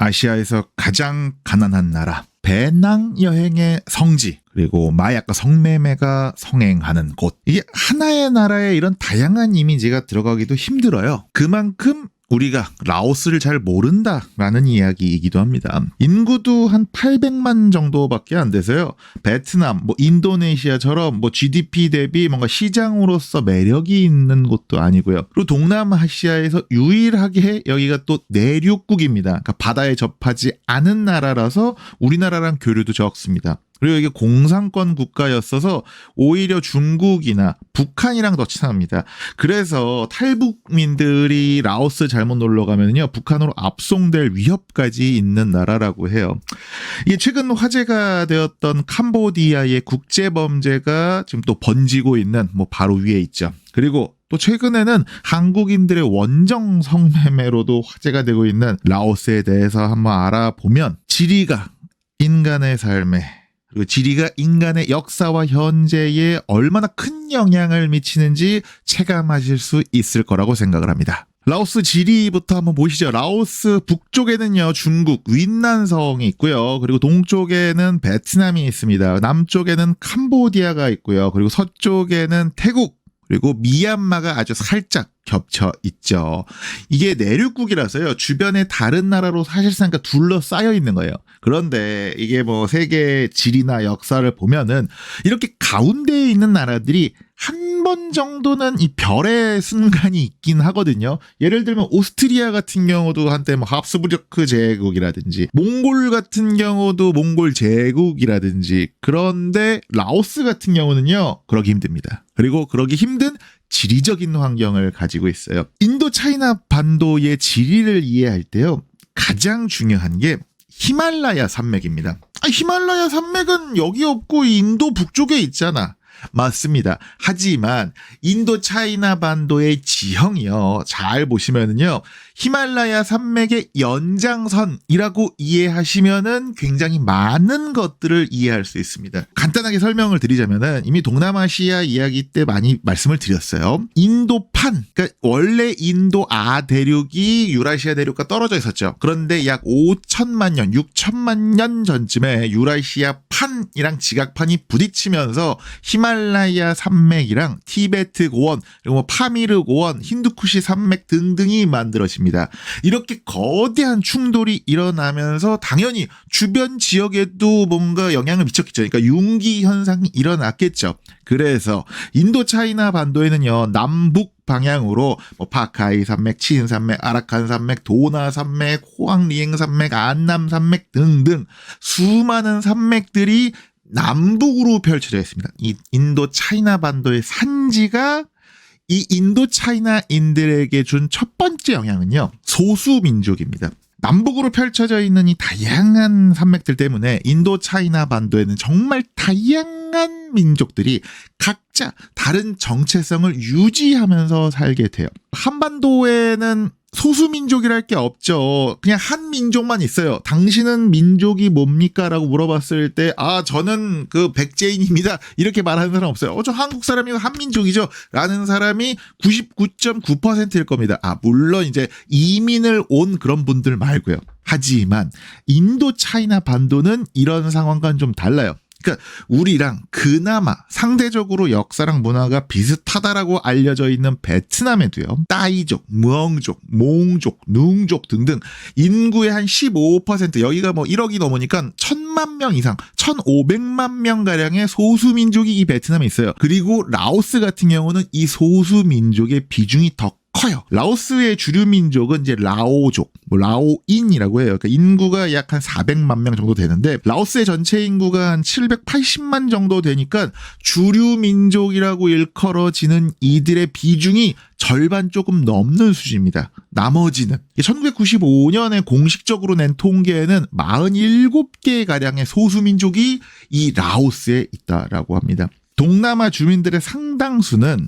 아시아에서 가장 가난한 나라, 배낭 여행의 성지, 그리고 마약과 성매매가 성행하는 곳. 이게 하나의 나라에 이런 다양한 이미지가 들어가기도 힘들어요. 그만큼 우리가 라오스를 잘 모른다라는 이야기이기도 합니다. 인구도 한 800만 정도밖에 안 돼서요. 베트남, 인도네시아처럼 GDP 대비 뭔가 시장으로서 매력이 있는 곳도 아니고요. 그리고 동남아시아에서 유일하게 여기가 또 내륙국입니다. 그러니까 바다에 접하지 않은 나라라서 우리나라랑 교류도 적습니다. 그리고 이게 공산권 국가였어서 오히려 중국이나 북한이랑 더 친합니다. 그래서 탈북민들이 라오스 잘못 놀러 가면요, 북한으로 압송될 위협까지 있는 나라라고 해요. 이게 최근 화제가 되었던 캄보디아의 국제범죄가 지금 또 번지고 있는 바로 위에 있죠. 그리고 또 최근에는 한국인들의 원정 성매매로도 화제가 되고 있는 라오스에 대해서 한번 알아보면 지리가 인간의 삶에, 그리고 지리가 인간의 역사와 현재에 얼마나 큰 영향을 미치는지 체감하실 수 있을 거라고 생각을 합니다. 라오스 지리부터 한번 보시죠. 라오스 북쪽에는요, 중국 윈난성이 있고요. 그리고 동쪽에는 베트남이 있습니다. 남쪽에는 캄보디아가 있고요. 그리고 서쪽에는 태국, 그리고 미얀마가 아주 살짝 겹쳐 있죠. 이게 내륙국이라서요, 주변에 다른 나라로 사실상 둘러싸여 있는 거예요. 그런데 이게 세계 지리나 역사를 보면은 이렇게 가운데에 있는 나라들이 한 번 정도는 이 별의 순간이 있긴 하거든요. 예를 들면 오스트리아 같은 경우도 한때 합스부르크 제국이라든지, 몽골 같은 경우도 몽골 제국이라든지, 그런데 라오스 같은 경우는요, 그러기 힘듭니다. 그리고 그러기 힘든 지리적인 환경을 가지고 있어요. 인도 차이나 반도의 지리를 이해할 때요, 가장 중요한 게 히말라야 산맥입니다. 히말라야 산맥은 여기 없고 인도 북쪽에 있잖아. 맞습니다. 하지만 인도 차이나 반도의 지형이요, 잘 보시면은요, 히말라야 산맥의 연장선이라고 이해하시면은 굉장히 많은 것들을 이해할 수 있습니다. 간단하게 설명을 드리자면은 이미 동남아시아 이야기 때 많이 말씀을 드렸어요. 인도판, 그러니까 원래 인도 대륙이 유라시아 대륙과 떨어져 있었죠. 그런데 약 5천만 년, 6천만 년 전쯤에 유라시아 판이랑 지각판이 부딪히면서 히말라야 산맥이랑 티베트 고원, 그리고 파미르 고원, 힌두쿠시 산맥 등등이 만들어집니다. 이렇게 거대한 충돌이 일어나면서 당연히 주변 지역에도 뭔가 영향을 미쳤겠죠. 그러니까 융기 현상이 일어났겠죠. 그래서 인도 차이나 반도에는요, 남북 방향으로 파카이 산맥, 치인 산맥, 아라칸 산맥, 도나 산맥, 호앙리엥 산맥, 안남 산맥 등등 수많은 산맥들이 남북으로 펼쳐져 있습니다. 이 인도 차이나 반도의 산지가 이 인도 차이나인들에게 준 첫 번째 영향은요, 소수민족입니다. 남북으로 펼쳐져 있는 이 다양한 산맥들 때문에 인도 차이나 반도에는 정말 다양한 민족들이 각자 다른 정체성을 유지하면서 살게 돼요. 한반도에는 소수민족이랄 게 없죠. 그냥 한 민족만 있어요. 당신은 민족이 뭡니까? 라고 물어봤을 때, 저는 백제인입니다. 이렇게 말하는 사람 없어요. 저 한국 사람이고 한민족이죠. 라는 사람이 99.9%일 겁니다. 물론 이제 이민을 온 그런 분들 말고요. 하지만 인도 차이나 반도는 이런 상황과는 좀 달라요. 그러니까 우리랑 그나마 상대적으로 역사랑 문화가 비슷하다라고 알려져 있는 베트남에도요, 따이족, 무엉족, 몽족, 능족 등등 인구의 한 15%, 여기가 1억이 넘으니까 1,000만 명 이상, 1,500만 명가량의 소수민족이 이 베트남에 있어요. 그리고 라오스 같은 경우는 이 소수민족의 비중이 더 커요. 라오스의 주류 민족은 이제 라오족, 라오인이라고 해요. 그러니까 인구가 약 한 400만 명 정도 되는데, 라오스의 전체 인구가 한 780만 정도 되니까 주류 민족이라고 일컬어지는 이들의 비중이 절반 조금 넘는 수준입니다. 나머지는 1995년에 공식적으로 낸 통계에는 47개가량의 소수민족이 이 라오스에 있다라고 합니다. 동남아 주민들의 상당수는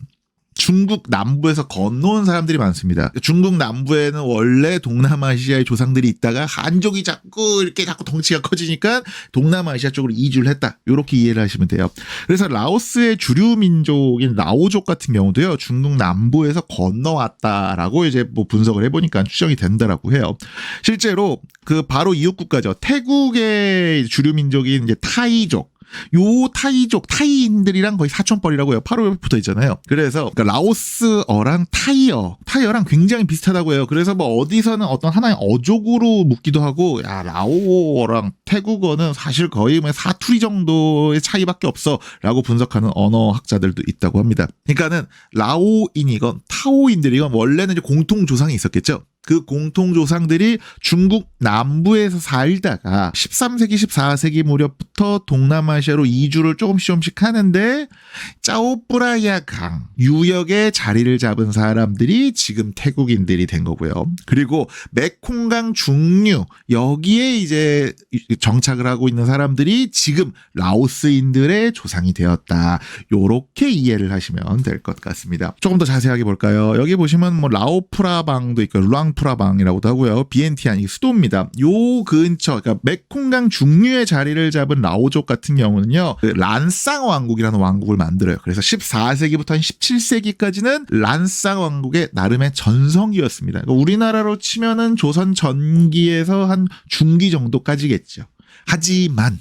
중국 남부에서 건너온 사람들이 많습니다. 중국 남부에는 원래 동남아시아의 조상들이 있다가 한족이 자꾸 덩치가 커지니까 동남아시아 쪽으로 이주를 했다. 이렇게 이해를 하시면 돼요. 그래서 라오스의 주류 민족인 라오족 같은 경우도요, 중국 남부에서 건너왔다라고 이제 뭐 분석을 해보니까 추정이 된다라고 해요. 실제로 그 바로 이웃 국가죠. 태국의 주류 민족인 이제 타이족. 요 타이인들이랑 거의 사촌뻘이라고 해요. 바로 붙어 있잖아요. 그래서 그러니까 라오스어랑 타이어랑 굉장히 비슷하다고 해요. 그래서 뭐 어디서는 어떤 하나의 어족으로 묻기도 하고, 야, 라오어랑 태국어는 사실 거의 뭐 사투리 정도의 차이밖에 없어라고 분석하는 언어학자들도 있다고 합니다. 그러니까는 라오인이건 타오인들이건 원래는 이제 공통 조상이 있었겠죠. 그 공통조상들이 중국 남부에서 살다가 13세기, 14세기 무렵부터 동남아시아로 이주를 조금씩 하는데 짜오프라야 강 유역에 자리를 잡은 사람들이 지금 태국인들이 된 거고요. 그리고 메콩강 중류 여기에 이제 정착을 하고 있는 사람들이 지금 라오스인들의 조상이 되었다. 요렇게 이해를 하시면 될 것 같습니다. 조금 더 자세하게 볼까요? 여기 보시면 뭐 라오프라방도 있고 루앙프라방이라고도 하고요. 비엔티안 이 수도입니다. 요 근처, 그러니까 메콩강 중류의 자리를 잡은 라오족 같은 경우는요, 그 란쌍 왕국이라는 왕국을 만들어요. 그래서 14세기부터 한 17세기까지는 란쌍 왕국의 나름의 전성기였습니다. 그러니까 우리나라로 치면은 조선 전기에서 한 중기 정도까지겠죠. 하지만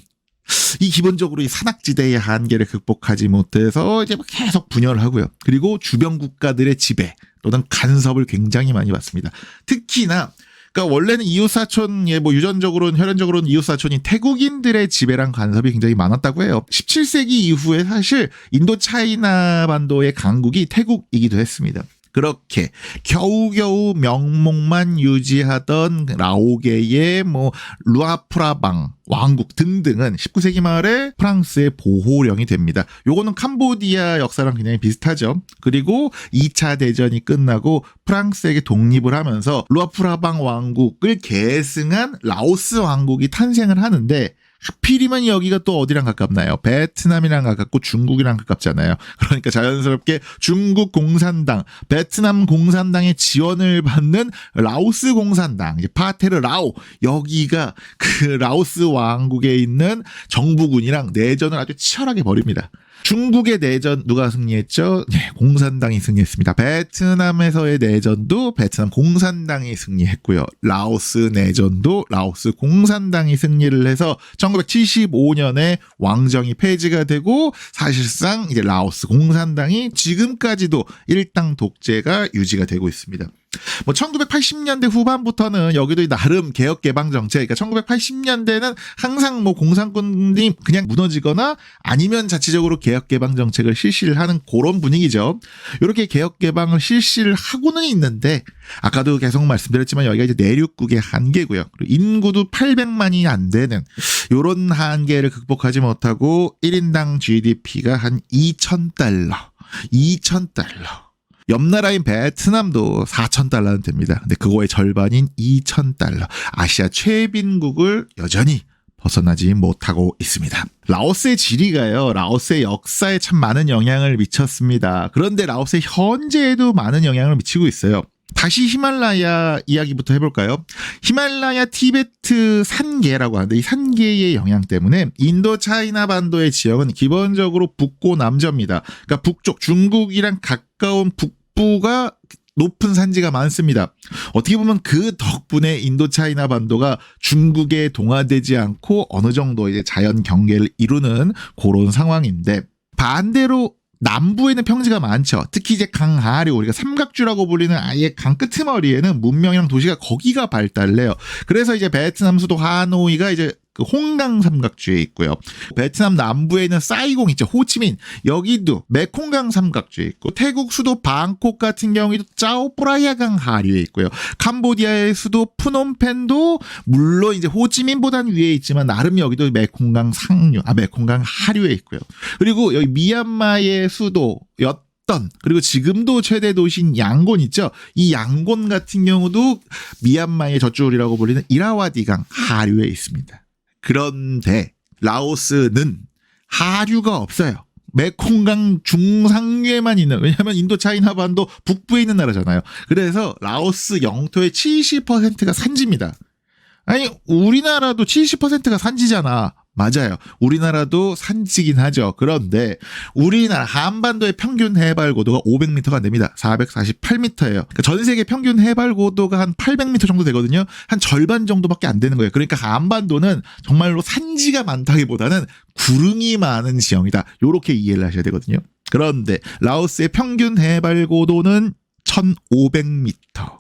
이 기본적으로 이 산악지대의 한계를 극복하지 못해서 이제 계속 분열을 하고요. 그리고 주변 국가들의 지배 또는 간섭을 굉장히 많이 받습니다. 특히나 그러니까 원래는 이웃사촌, 뭐 유전적으로는 혈연적으로는 이웃사촌인 태국인들의 지배랑 간섭이 굉장히 많았다고 해요. 17세기 이후에 사실 인도 차이나 반도의 강국이 태국이기도 했습니다. 그렇게 겨우겨우 명목만 유지하던 라오계의 뭐 루아프라방 왕국 등등은 19세기 말에 프랑스의 보호령이 됩니다. 요거는 캄보디아 역사랑 굉장히 비슷하죠. 그리고 2차 대전이 끝나고 프랑스에게 독립을 하면서 루아프라방 왕국을 계승한 라오스 왕국이 탄생을 하는데, 하필이면 여기가 또 어디랑 가깝나요? 베트남이랑 가깝고 중국이랑 가깝잖아요. 그러니까 자연스럽게 중국 공산당, 베트남 공산당의 지원을 받는 라오스 공산당, 이제 파테르 라오, 여기가 그 라오스 왕국에 있는 정부군이랑 내전을 아주 치열하게 벌입니다. 중국의 내전 누가 승리했죠? 네, 공산당이 승리했습니다. 베트남에서의 내전도 베트남 공산당이 승리했고요. 라오스 내전도 라오스 공산당이 승리를 해서 1975년에 왕정이 폐지가 되고 사실상 이제 라오스 공산당이 지금까지도 일당 독재가 유지가 되고 있습니다. 뭐 1980년대 후반부터는 여기도 나름 개혁 개방 정책, 그러니까 1980년대는 항상 뭐 공산군이 그냥 무너지거나 아니면 자체적으로 개혁 개방 정책을 실시를 하는 그런 분위기죠. 이렇게 개혁 개방을 실시를 하고는 있는데 아까도 계속 말씀드렸지만 여기가 이제 내륙국의 한계고요. 그리고 인구도 800만이 안 되는 이런 한계를 극복하지 못하고 1인당 GDP가 한 2,000달러. 옆 나라인 베트남도 4,000달러는 됩니다. 근데 그거의 절반인 2,000달러. 아시아 최빈국을 여전히 벗어나지 못하고 있습니다. 라오스의 지리가요, 라오스의 역사에 참 많은 영향을 미쳤습니다. 그런데 라오스의 현재에도 많은 영향을 미치고 있어요. 다시 히말라야 이야기부터 해볼까요? 히말라야 티베트 산계라고 하는데 이 산계의 영향 때문에 인도 차이나 반도의 지역은 기본적으로 북고 남저입니다. 그러니까 북쪽 중국이랑 가까운 북부가 높은 산지가 많습니다. 어떻게 보면 그 덕분에 인도 차이나 반도가 중국에 동화되지 않고 어느 정도 이제 자연 경계를 이루는 그런 상황인데, 반대로 남부에는 평지가 많죠. 특히 이제 강하류, 우리가 삼각주라고 불리는 아예 강 끄트머리에는 문명이랑 도시가 거기가 발달을 해요. 그래서 이제 베트남 수도 하노이가 이제 그 홍강 삼각주에 있고요. 베트남 남부에 있는 사이공 있죠. 호치민, 여기도 메콩강 삼각주에 있고, 태국 수도 방콕 같은 경우에도 짜오프라야강 하류에 있고요. 캄보디아의 수도 프놈펜도 물론 이제 호치민보다는 위에 있지만 나름 여기도 메콩강 하류에 있고요. 그리고 여기 미얀마의 수도였던, 그리고 지금도 최대 도시인 양곤 있죠. 이 양곤 같은 경우도 미얀마의 젖줄이라고 불리는 이라와디강 하류에 있습니다. 그런데 라오스는 하류가 없어요. 메콩강 중상류에만 있는, 왜냐하면 인도 차이나 반도 북부에 있는 나라잖아요. 그래서 라오스 영토의 70%가 산지입니다. 아니 우리나라도 70%가 산지잖아. 맞아요. 우리나라도 산지긴 하죠. 그런데 우리나라 한반도의 평균 해발 고도가 500m가 안 됩니다. 448m예요. 그러니까 전 세계 평균 해발 고도가 한 800m 정도 되거든요. 한 절반 정도밖에 안 되는 거예요. 그러니까 한반도는 정말로 산지가 많다기보다는 구릉이 많은 지형이다. 이렇게 이해를 하셔야 되거든요. 그런데 라오스의 평균 해발 고도는 1500m.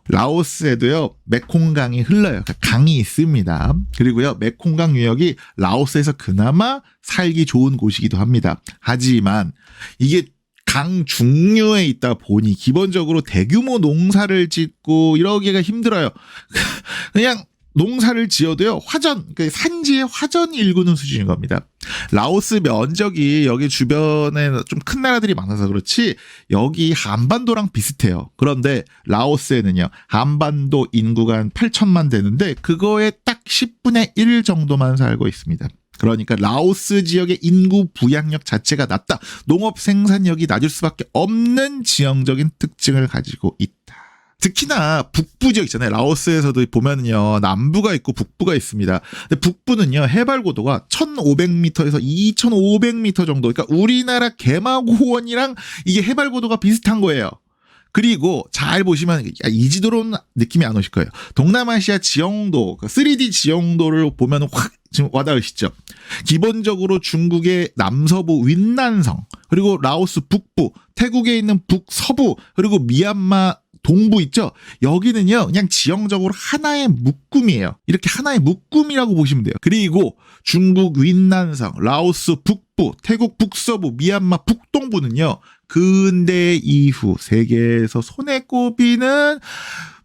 라오스에도요 메콩강이 흘러요. 그러니까 강이 있습니다. 그리고요 메콩강 유역이 라오스에서 그나마 살기 좋은 곳이기도 합니다. 하지만 이게 강 중류에 있다 보니 기본적으로 대규모 농사를 짓고 이러기가 힘들어요. 그냥 농사를 지어도요 화전, 그러니까 산지의 화전이 일구는 수준인 겁니다. 라오스 면적이 여기 주변에 좀 큰 나라들이 많아서 그렇지 여기 한반도랑 비슷해요. 그런데 라오스에는요 한반도 인구가 한 8천만 되는데 그거에 딱 10분의 1 정도만 살고 있습니다. 그러니까 라오스 지역의 인구 부양력 자체가 낮다. 농업 생산력이 낮을 수밖에 없는 지형적인 특징을 가지고 있다. 특히나 북부 지역 있잖아요. 라오스에서도 보면은요 남부가 있고 북부가 있습니다. 근데 북부는요 해발 고도가 1500m에서 2500m 정도. 그러니까 우리나라 개마고원이랑 이게 해발 고도가 비슷한 거예요. 그리고 잘 보시면 이 지도로는 느낌이 안 오실 거예요. 동남아시아 지형도 3D 지형도를 보면 확 지금 와닿으시죠. 기본적으로 중국의 남서부 윈난성, 그리고 라오스 북부, 태국에 있는 북서부, 그리고 미얀마 동부 있죠? 여기는요 그냥 지형적으로 하나의 묶음이에요. 이렇게 하나의 묶음이라고 보시면 돼요. 그리고 중국 윈난성, 라오스 북부, 태국 북서부, 미얀마 북동부는요 근대 이후 세계에서 손에 꼽히는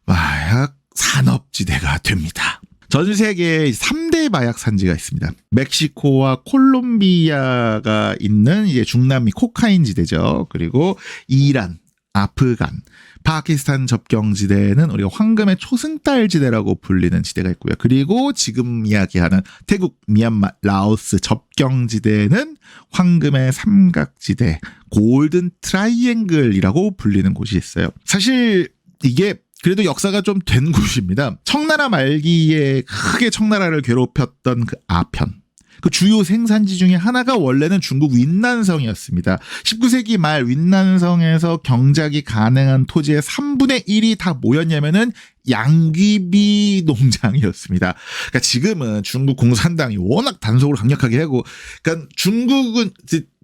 마약 산업지대가 됩니다. 전 세계에 3대 마약 산지가 있습니다. 멕시코와 콜롬비아가 있는 이제 중남미 코카인 지대죠. 그리고 이란, 아프간, 파키스탄 접경지대에는 우리가 황금의 초승달지대라고 불리는 지대가 있고요. 그리고 지금 이야기하는 태국, 미얀마, 라오스 접경지대에는 황금의 삼각지대, 골든 트라이앵글이라고 불리는 곳이 있어요. 사실 이게 그래도 역사가 좀 된 곳입니다. 청나라 말기에 크게 청나라를 괴롭혔던 그 아편. 그 주요 생산지 중에 하나가 원래는 중국 윈난성이었습니다. 19세기 말 윈난성에서 경작이 가능한 토지의 3분의 1이 다 뭐였냐면은 양귀비 농장이었습니다. 그러니까 지금은 중국 공산당이 워낙 단속을 강력하게 하고, 그러니까 중국은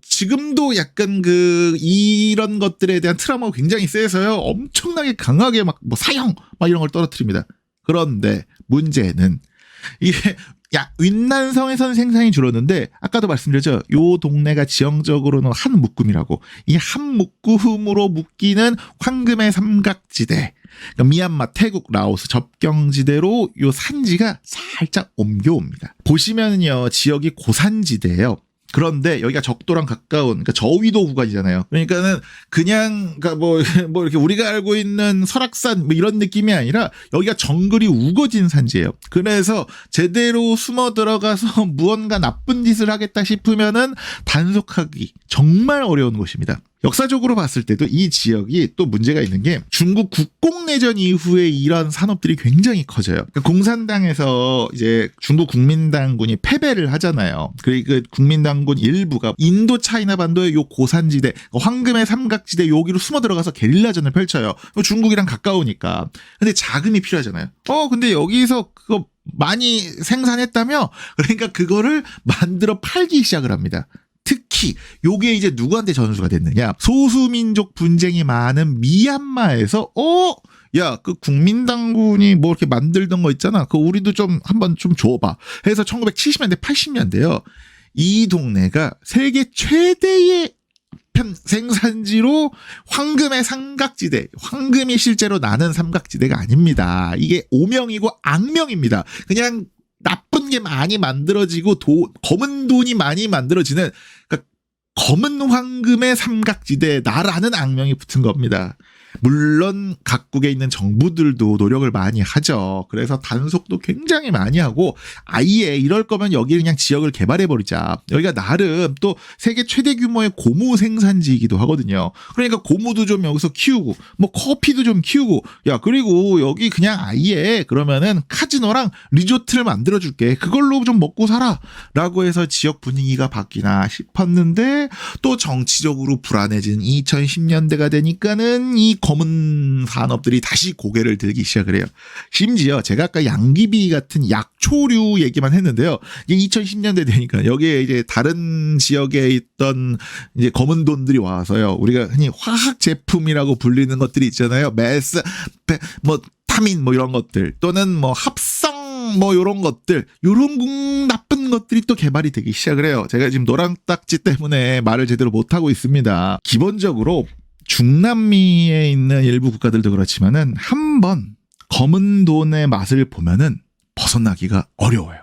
지금도 약간 이런 것들에 대한 트라우마가 굉장히 세서요. 엄청나게 강하게 막 사형 막 이런 걸 떨어뜨립니다. 그런데 문제는 이게 윈난성에서는 생산이 줄었는데 아까도 말씀드렸죠. 요 동네가 지형적으로는 한 묶음이라고. 이 한 묶음으로 묶이는 황금의 삼각지대. 그러니까 미얀마, 태국, 라오스 접경지대로 요 산지가 살짝 옮겨옵니다. 보시면은요 지역이 고산지대예요. 그런데 여기가 적도랑 가까운, 그러니까 저위도 구간이잖아요. 그러니까는 그냥 그러니까 뭐 이렇게 우리가 알고 있는 설악산 뭐 이런 느낌이 아니라 여기가 정글이 우거진 산지예요. 그래서 제대로 숨어 들어가서 무언가 나쁜 짓을 하겠다 싶으면은 단속하기 정말 어려운 곳입니다. 역사적으로 봤을 때도 이 지역이 또 문제가 있는 게 중국 국공내전 이후에 이런 산업들이 굉장히 커져요. 그러니까 공산당에서 이제 중국 국민당군이 패배를 하잖아요. 그 국민당군 일부가 인도 차이나 반도의 요 고산지대, 황금의 삼각지대 여기로 숨어 들어가서 게릴라전을 펼쳐요. 중국이랑 가까우니까. 근데 자금이 필요하잖아요. 근데 여기서 그거 많이 생산했다며? 그러니까 그거를 만들어 팔기 시작을 합니다. 특히 요게 이제 누구한테 전수가 됐느냐? 소수민족 분쟁이 많은 미얀마에서 그 국민당군이 뭐 이렇게 만들던 거 있잖아. 그거 우리도 좀 한번 좀 줘봐. 해서 1970년대 80년대요. 이 동네가 세계 최대의 생산지로 황금의 삼각지대, 황금이 실제로 나는 삼각지대가 아닙니다. 이게 오명이고 악명입니다. 그냥 나쁜 게 많이 만들어지고 검은 돈이 많이 만들어지는, 그러니까 검은 황금의 삼각지대다라는 악명이 붙은 겁니다. 물론 각국에 있는 정부들도 노력을 많이 하죠. 그래서 단속도 굉장히 많이 하고 아예 이럴 거면 여기 그냥 지역을 개발해버리자. 여기가 나름 또 세계 최대 규모의 고무 생산지이기도 하거든요. 그러니까 고무도 좀 여기서 키우고 뭐 커피도 좀 키우고 야 그리고 여기 그냥 아예 그러면은 카지노랑 리조트를 만들어줄게. 그걸로 좀 먹고 살아. 라고 해서 지역 분위기가 바뀌나 싶었는데 또 정치적으로 불안해진 2010년대가 되니까는 이 검은 산업들이 다시 고개를 들기 시작을 해요. 심지어 제가 아까 양귀비 같은 약초류 얘기만 했는데요. 이게 2010년대 되니까 여기에 이제 다른 지역에 있던 이제 검은 돈들이 와서요. 우리가 흔히 화학 제품이라고 불리는 것들이 있잖아요. 메스, 뭐 타민 뭐 이런 것들 또는 뭐 합성 뭐 이런 것들 요런 나쁜 것들이 또 개발이 되기 시작을 해요. 제가 지금 노란 딱지 때문에 말을 제대로 못하고 있습니다. 기본적으로 중남미에 있는 일부 국가들도 그렇지만은 한번 검은 돈의 맛을 보면은 벗어나기가 어려워요.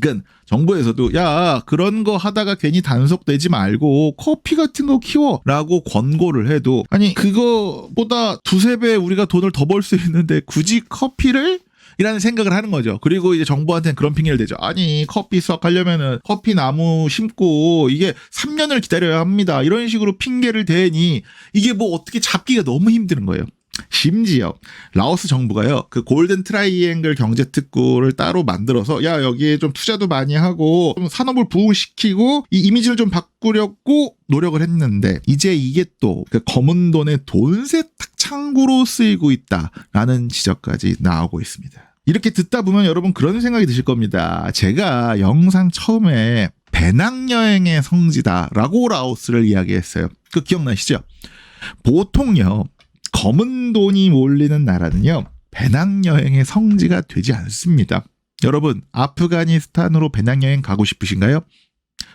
그러니까 정부에서도 야 그런 거 하다가 괜히 단속되지 말고 커피 같은 거 키워라고 권고를 해도 아니 그거보다 두세 배 우리가 돈을 더 벌 수 있는데 굳이 커피를? 이라는 생각을 하는 거죠. 그리고 이제 정부한테는 그런 핑계를 대죠. 아니 커피 수확하려면은 커피 나무 심고 이게 3년을 기다려야 합니다. 이런 식으로 핑계를 대니 이게 뭐 어떻게 잡기가 너무 힘든 거예요. 심지어 라오스 정부가요 그 골든 트라이앵글 경제특구를 따로 만들어서 야 여기에 좀 투자도 많이 하고 좀 산업을 부흥시키고 이 이미지를 좀 바꾸려고 노력을 했는데 이제 이게 또 그 검은 돈의 돈 세탁 창구로 쓰이고 있다라는 지적까지 나오고 있습니다. 이렇게 듣다 보면 여러분 그런 생각이 드실 겁니다. 제가 영상 처음에 배낭여행의 성지다라고 라오스를 이야기했어요. 그 기억나시죠? 보통요 검은 돈이 몰리는 나라는요 배낭여행의 성지가 되지 않습니다. 여러분 아프가니스탄으로 배낭여행 가고 싶으신가요?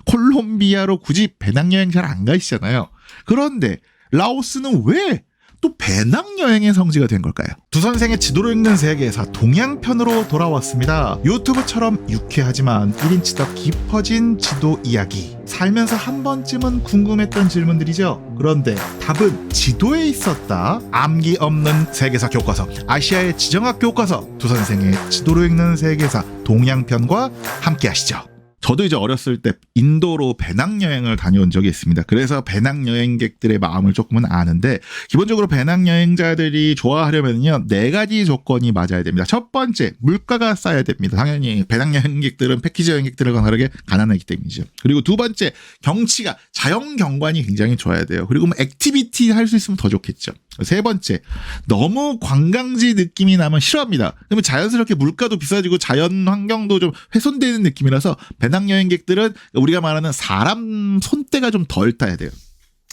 콜롬비아로 굳이 배낭여행 잘 안 가시잖아요. 그런데 라오스는 왜 또 배낭여행의 성지가 된 걸까요? 두 선생의 지도로 읽는 세계에서 동양편으로 돌아왔습니다. 유튜브처럼 유쾌하지만 1인치 더 깊어진 지도 이야기. 살면서 한 번쯤은 궁금했던 질문들이죠. 그런데 답은 지도에 있었다. 암기 없는 세계사 교과서, 아시아의 지정학 교과서, 두 선생의 지도로 읽는 세계사 동양편과 함께 하시죠. 저도 이제 어렸을 때 인도로 배낭여행을 다녀온 적이 있습니다. 그래서 배낭여행객들의 마음을 조금은 아는데 기본적으로 배낭여행자들이 좋아하려면요 4가지 조건이 맞아야 됩니다. 첫 번째, 물가가 싸야 됩니다. 당연히 배낭여행객들은 패키지 여행객들과 다르게 가난하기 때문이죠. 그리고 두 번째, 경치가 자연 경관이 굉장히 좋아야 돼요. 그리고 뭐 액티비티 할 수 있으면 더 좋겠죠. 세 번째, 너무 관광지 느낌이 나면 싫어합니다. 그러면 자연스럽게 물가도 비싸지고 자연 환경도 좀 훼손되는 느낌이라서 배낭여행객들은 우리가 말하는 사람 손때가 좀 덜 타야 돼요.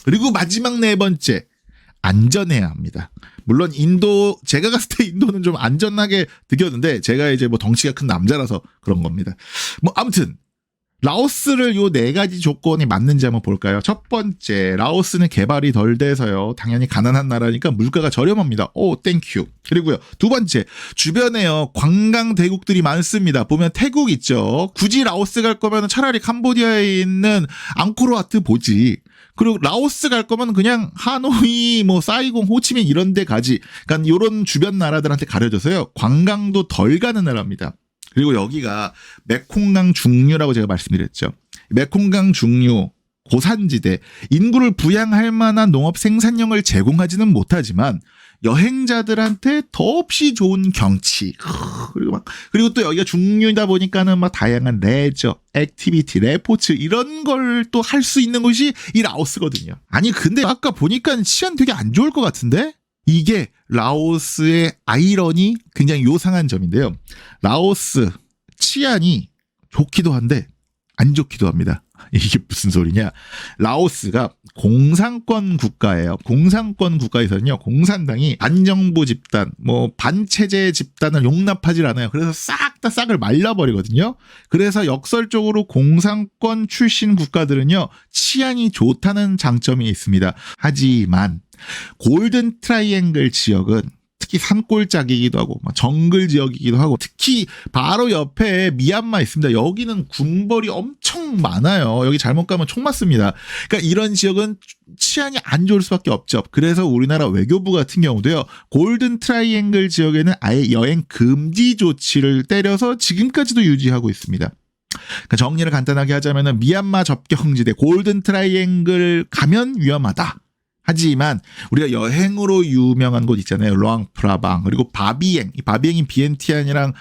그리고 마지막 네 번째, 안전해야 합니다. 물론 인도, 제가 갔을 때 인도는 좀 안전하게 느꼈는데 제가 이제 뭐 덩치가 큰 남자라서 그런 겁니다. 뭐 아무튼 라오스를 요 4가지 조건이 맞는지 한번 볼까요? 첫 번째, 라오스는 개발이 덜 돼서요. 당연히 가난한 나라니까 물가가 저렴합니다. 오, 땡큐. 그리고요. 두 번째, 주변에요. 관광 대국들이 많습니다. 보면 태국 있죠. 굳이 라오스 갈 거면 차라리 캄보디아에 있는 앙코르와트 보지. 그리고 라오스 갈 거면 그냥 하노이, 뭐 사이공, 호치민 이런 데 가지. 그러니까 요런 주변 나라들한테 가려져서요. 관광도 덜 가는 나라입니다. 그리고 여기가 메콩강 중류라고 제가 말씀드렸죠. 메콩강 중류, 고산지대, 인구를 부양할 만한 농업 생산량을 제공하지는 못하지만 여행자들한테 더없이 좋은 경치, 그리고 또 여기가 중류이다 보니까는 막 다양한 레저, 액티비티, 레포츠 이런 걸 또 할 수 있는 곳이 이 라오스거든요. 아니 근데 아까 보니까 치안 되게 안 좋을 것 같은데? 이게 라오스의 아이러니 굉장히 요상한 점인데요. 라오스 치안이 좋기도 한데 안 좋기도 합니다. 이게 무슨 소리냐? 라오스가 공산권 국가예요. 공산권 국가에서는요, 공산당이 반정부 집단, 뭐 반체제 집단을 용납하지 않아요. 그래서 싹 다 싹을 말려버리거든요. 그래서 역설적으로 공산권 출신 국가들은요, 치안이 좋다는 장점이 있습니다. 하지만 골든 트라이앵글 지역은 특히 산골짜기이기도 하고 정글 지역이기도 하고 특히 바로 옆에 미얀마 있습니다. 여기는 군벌이 엄청 많아요. 여기 잘못 가면 총 맞습니다. 그러니까 이런 지역은 치안이 안 좋을 수밖에 없죠. 그래서 우리나라 외교부 같은 경우도요. 골든 트라이앵글 지역에는 아예 여행 금지 조치를 때려서 지금까지도 유지하고 있습니다. 그러니까 정리를 간단하게 하자면은 미얀마 접경지대 골든 트라이앵글 가면 위험하다. 하지만 우리가 여행으로 유명한 곳 있잖아요. 루앙프라방 그리고 바비엥. 이 바비엥이 비엔티안이랑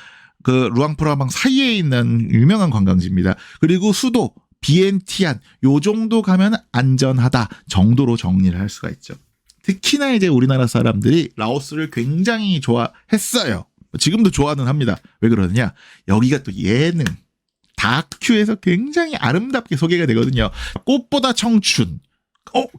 그 루앙프라방 사이에 있는 유명한 관광지입니다. 그리고 수도 비엔티안 요 정도 가면 안전하다 정도로 정리를 할 수가 있죠. 특히나 이제 우리나라 사람들이 라오스를 굉장히 좋아했어요. 지금도 좋아는 합니다. 왜 그러느냐? 여기가 또 예능 다큐에서 굉장히 아름답게 소개가 되거든요. 꽃보다 청춘.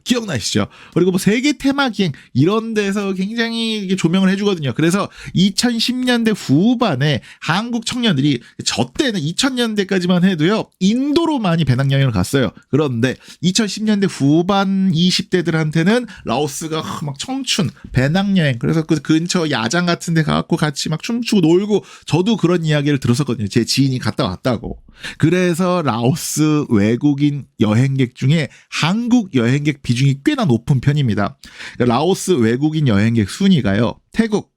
기억나시죠? 그리고 뭐 세계 테마 기행 이런 데서 굉장히 조명을 해주거든요. 그래서 2010년대 후반에 한국 청년들이 저 때는 2000년대까지만 해도요 인도로 많이 배낭여행을 갔어요. 그런데 2010년대 후반 20대들한테는 라오스가 막 청춘 배낭여행 그래서 그 근처 야장 같은 데 가갖고 같이 막 춤추고 놀고 저도 그런 이야기를 들었었거든요. 제 지인이 갔다 왔다고. 그래서 라오스 외국인 여행객 중에 한국 여행객 비중이 꽤나 높은 편입니다. 라오스 외국인 여행객 순위가요. 태국,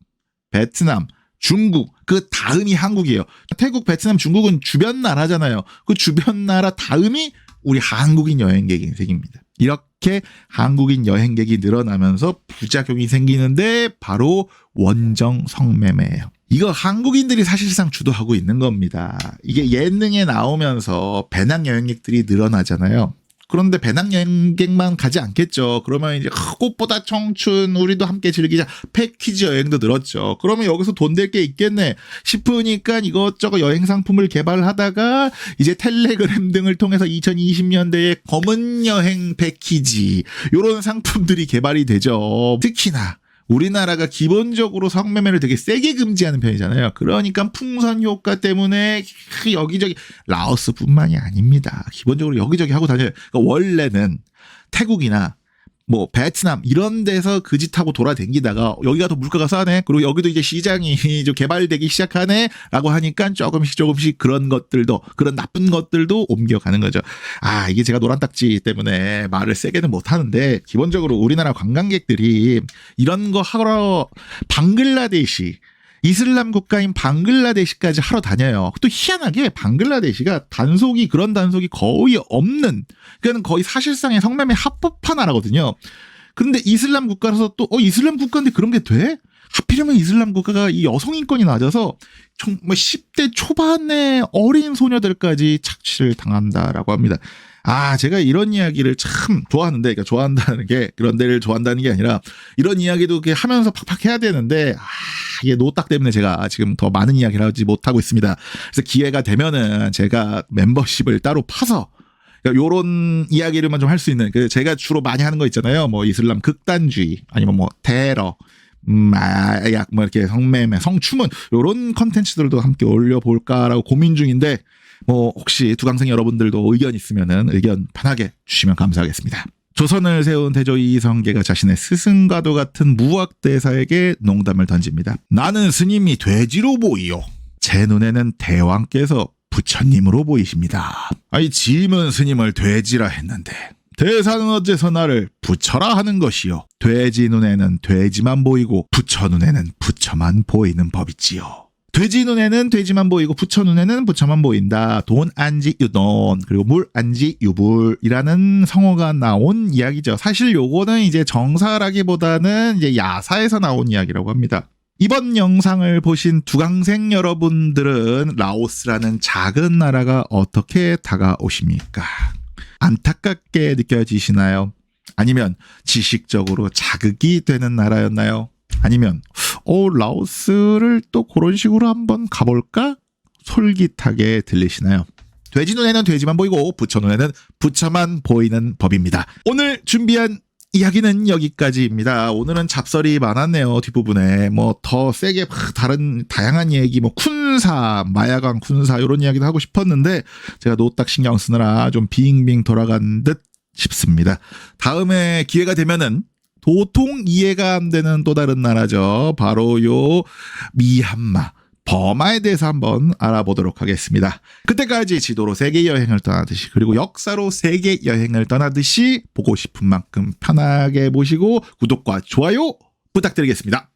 베트남, 중국 그 다음이 한국이에요. 태국, 베트남, 중국은 주변 나라잖아요. 그 주변 나라 다음이 우리 한국인 여행객입니다. 이렇게 한국인 여행객이 늘어나면서 부작용이 생기는데 바로 원정 성매매예요. 이거 한국인들이 사실상 주도하고 있는 겁니다. 이게 예능에 나오면서 배낭여행객들이 늘어나잖아요. 그런데 배낭여행객만 가지 않겠죠. 그러면 이제 꽃보다 청춘 우리도 함께 즐기자 패키지 여행도 늘었죠. 그러면 여기서 돈 될 게 있겠네 싶으니까 이것저것 여행 상품을 개발하다가 이제 텔레그램 등을 통해서 2020년대에 검은 여행 패키지 이런 상품들이 개발이 되죠. 특히나 우리나라가 기본적으로 성매매를 되게 세게 금지하는 편이잖아요. 그러니까 풍선 효과 때문에 여기저기 라오스뿐만이 아닙니다. 기본적으로 여기저기 하고 다녀요. 그러니까 원래는 태국이나 뭐 베트남 이런 데서 그 짓하고 돌아다니다가 여기가 더 물가가 싸네. 그리고 여기도 이제 시장이 좀 개발되기 시작하네. 라고 하니까 조금씩 그런 것들도 그런 나쁜 것들도 옮겨가는 거죠. 이게 제가 노란딱지 때문에 말을 세게는 못하는데 기본적으로 우리나라 관광객들이 이런 거 하러 방글라데시 이슬람 국가인 방글라데시까지 하러 다녀요. 또 희한하게 방글라데시가 그런 단속이 거의 없는, 그러니까 거의 사실상의 성매매 합법화 나라거든요. 그런데 이슬람 국가라서 또 이슬람 국가인데 그런 게 돼? 하필이면 이슬람 국가가 이 여성 인권이 낮아서 정말 10대 초반의 어린 소녀들까지 착취를 당한다라고 합니다. 제가 이런 이야기를 참 좋아하는데, 그러니까 좋아한다는 게 그런 데를 좋아한다는 게 아니라 이런 이야기도 이렇게 하면서 팍팍 해야 되는데, 이게 노딱 때문에 제가 지금 더 많은 이야기를 하지 못하고 있습니다. 그래서 기회가 되면은 제가 membership을 따로 파서 그러니까 요런 이야기를만 좀 할 수 있는, 제가 주로 많이 하는 거 있잖아요. 뭐 이슬람 극단주의 아니면 뭐 테러, 마약, 뭐 이렇게 성매매, 성추문 요런 컨텐츠들도 함께 올려볼까라고 고민 중인데, 뭐 혹시 두강생 여러분들도 의견 있으면은 의견 편하게 주시면 감사하겠습니다. 조선을 세운 태조 이성계가 자신의 스승과도 같은 무학대사에게 농담을 던집니다. 나는 스님이 돼지로 보이요. 제 눈에는 대왕께서 부처님으로 보이십니다. 짐은 스님을 돼지라 했는데 대사는 어째서 나를 부처라 하는 것이요. 돼지 눈에는 돼지만 보이고 부처 눈에는 부처만 보이는 법이지요. 돼지 눈에는 돼지만 보이고 부처 눈에는 부처만 보인다. 돈 안지 유돈 그리고 물 안지 유불이라는 성어가 나온 이야기죠. 사실 요거는 이제 정사라기보다는 이제 야사에서 나온 이야기라고 합니다. 이번 영상을 보신 두강생 여러분들은 라오스라는 작은 나라가 어떻게 다가오십니까? 안타깝게 느껴지시나요? 아니면 지식적으로 자극이 되는 나라였나요? 아니면 라오스를 또 그런 식으로 한번 가볼까? 솔깃하게 들리시나요? 돼지 눈에는 돼지만 보이고 부처 눈에는 부처만 보이는 법입니다. 오늘 준비한 이야기는 여기까지입니다. 오늘은 잡설이 많았네요. 뒷부분에 뭐 더 세게 다른 다양한 얘기, 뭐 쿤사, 마야강 쿤사 이런 이야기도 하고 싶었는데 제가 노딱 신경 쓰느라 좀 빙빙 돌아간 듯 싶습니다. 다음에 기회가 되면은 도통 이해가 안 되는 또 다른 나라죠. 바로 요 미얀마. 버마에 대해서 한번 알아보도록 하겠습니다. 그때까지 지도로 세계 여행을 떠나듯이 그리고 역사로 세계 여행을 떠나듯이 보고 싶은 만큼 편하게 보시고 구독과 좋아요 부탁드리겠습니다.